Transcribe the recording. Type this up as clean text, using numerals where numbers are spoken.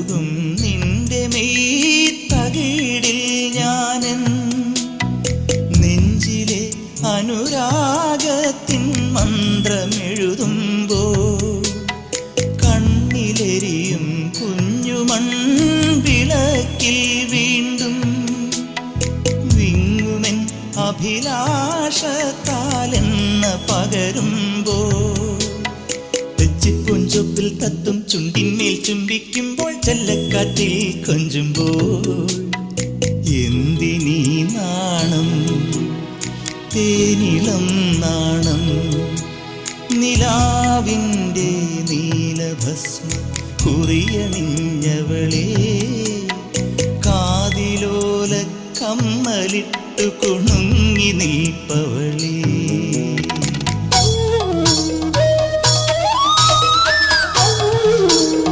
തഴുകും നിന്റെ മെയ്തകിടിൽ ഞാനെൻ നെഞ്ചിലെ അനുരാഗത്തിൻ മന്ത്രമെഴുതുമ്പോ കണ്ണിലെരിയും കുഞ്ഞുമൺവിളക്കിൽ വീണ്ടും വിങ്ങുമെൻ അഭിലാഷത്താലെന്ന പകരുമ്പോ തെച്ചിപ്പൊഞ്ചൊപ്പിൽ തത്തും ചുണ്ടിന്മേൽ ചുംബിക്കുമ്പോൾ ചെല്ലക്കാറ്റിൽ കൊഞ്ചുമ്പോൾ എന്തിനീ നാണം തേനിളം നാണം നിലാവിൻ്റെ നീലഭസ്മ കുറിയണിഞ്ഞവളേ കാതിലോല കമ്മലിട്ടു കുണുങ്ങി നിൽപ്പവളേ